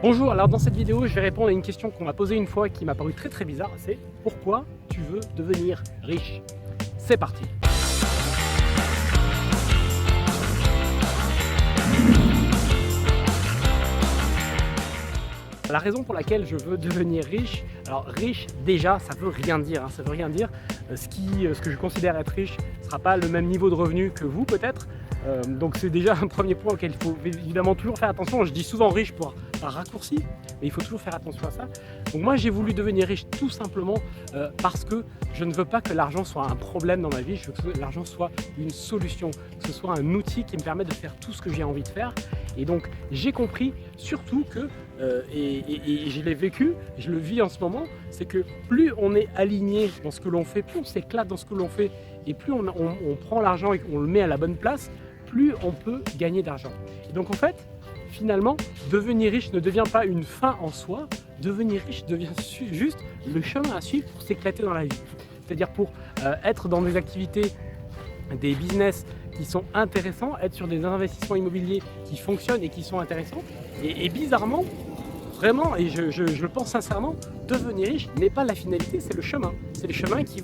Bonjour, alors dans cette vidéo, je vais répondre à une question qu'on m'a posée une fois qui m'a paru très bizarre, c'est pourquoi tu veux devenir riche? C'est parti. La raison pour laquelle je veux devenir riche, alors riche déjà ça veut rien dire, ça veut rien dire. Ce que je considère être riche ne sera pas le même niveau de revenu que vous peut-être. Donc c'est déjà un premier point auquel il faut évidemment toujours faire attention. Je dis souvent riche par raccourci, mais il faut toujours faire attention à ça. Donc moi j'ai voulu devenir riche tout simplement parce que je ne veux pas que l'argent soit un problème dans ma vie, je veux que l'argent soit une solution, que ce soit un outil qui me permet de faire tout ce que j'ai envie de faire. Et donc j'ai compris surtout que, et je l'ai vécu, je le vis en ce moment, c'est que plus on est aligné dans ce que l'on fait, plus on s'éclate dans ce que l'on fait, et plus on prend l'argent et qu'on le met à la bonne place, plus on peut gagner d'argent. Et donc en fait, finalement, devenir riche ne devient pas une fin en soi, devenir riche devient juste le chemin à suivre pour s'éclater dans la vie. C'est-à-dire pour être dans des activités, des business qui sont intéressants, être sur des investissements immobiliers qui fonctionnent et qui sont intéressants. Et bizarrement, vraiment, et je le pense sincèrement, devenir riche n'est pas la finalité, c'est le chemin. C'est le chemin qui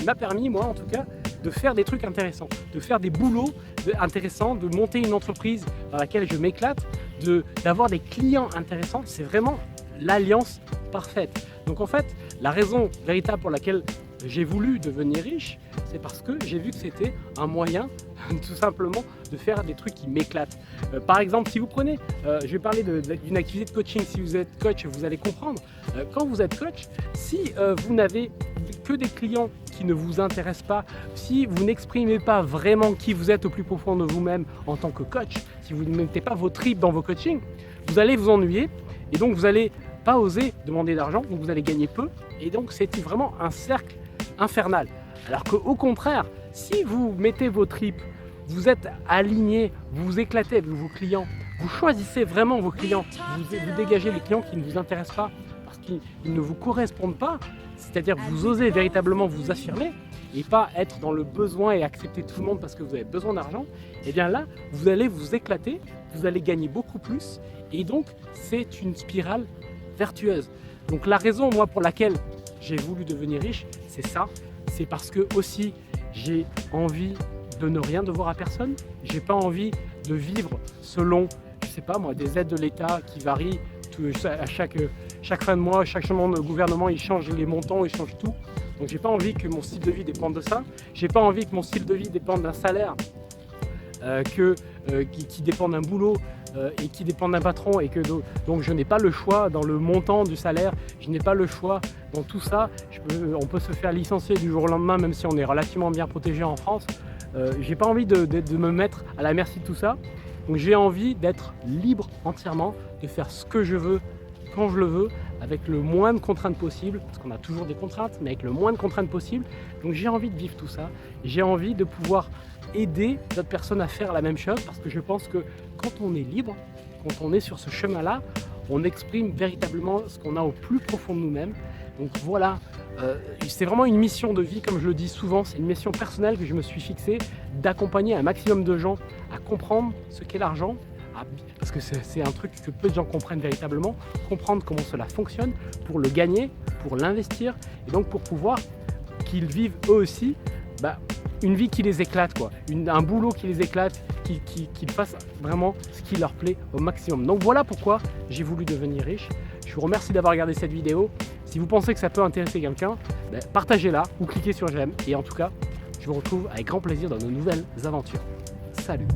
m'a permis, moi en tout cas, de faire des trucs intéressants, de faire des boulots intéressants, de monter une entreprise dans laquelle je m'éclate, d'avoir des clients intéressants. C'est vraiment l'alliance parfaite. Donc en fait, la raison véritable pour laquelle j'ai voulu devenir riche, c'est parce que j'ai vu que c'était un moyen tout simplement de faire des trucs qui m'éclatent. Par exemple, si vous prenez, je vais parler d'une activité de coaching. Si vous êtes coach, vous allez comprendre. Quand vous êtes coach, si vous n'avez que des clients qui ne vous intéressent pas, si vous n'exprimez pas vraiment qui vous êtes au plus profond de vous-même en tant que coach, si vous ne mettez pas vos tripes dans vos coachings, vous allez vous ennuyer et donc vous n'allez pas oser demander d'argent, donc vous allez gagner peu et donc c'est vraiment un cercle infernal. Alors qu'au contraire, si vous mettez vos tripes, vous êtes aligné, vous vous éclatez avec vos clients, vous choisissez vraiment vos clients, vous dégagez les clients qui ne vous intéressent pas parce qu'ils ne vous correspondent pas, c'est-à-dire que vous osez véritablement vous affirmer et pas être dans le besoin et accepter tout le monde parce que vous avez besoin d'argent, et bien là, vous allez vous éclater, vous allez gagner beaucoup plus et donc c'est une spirale vertueuse. Donc la raison, moi, pour laquelle j'ai voulu devenir riche, c'est ça, c'est parce que aussi j'ai envie de ne rien devoir à personne, j'ai pas envie de vivre selon, je sais pas moi, des aides de l'État qui varient à chaque fin de mois, chaque changement de gouvernement, il change les montants, il change tout. Donc j'ai pas envie que mon style de vie dépende de ça, j'ai pas envie que mon style de vie dépende d'un salaire, qui dépend d'un boulot et qui dépend d'un patron et que donc je n'ai pas le choix dans le montant du salaire, je n'ai pas le choix dans tout ça. On peut se faire licencier du jour au lendemain même si on est relativement bien protégé en France. J'ai pas envie de me mettre à la merci de tout ça. Donc j'ai envie d'être libre entièrement, de faire ce que je veux, quand je le veux, avec le moins de contraintes possible, parce qu'on a toujours des contraintes, mais avec le moins de contraintes possible. Donc j'ai envie de vivre tout ça, j'ai envie de pouvoir aider d'autres personnes à faire la même chose, parce que je pense que quand on est libre, quand on est sur ce chemin-là, on exprime véritablement ce qu'on a au plus profond de nous-mêmes. Donc voilà, c'est vraiment une mission de vie, comme je le dis souvent, c'est une mission personnelle que je me suis fixée, d'accompagner un maximum de gens à comprendre ce qu'est l'argent, parce que c'est un truc que peu de gens comprennent véritablement, comprendre comment cela fonctionne, pour le gagner, pour l'investir, et donc pour pouvoir qu'ils vivent eux aussi une vie qui les éclate, quoi. Un boulot qui les éclate, qu'ils fassent vraiment ce qui leur plaît au maximum. Donc voilà pourquoi j'ai voulu devenir riche. Je vous remercie d'avoir regardé cette vidéo. Si vous pensez que ça peut intéresser quelqu'un, partagez-la ou cliquez sur j'aime. Et en tout cas, je vous retrouve avec grand plaisir dans de nouvelles aventures. Salut!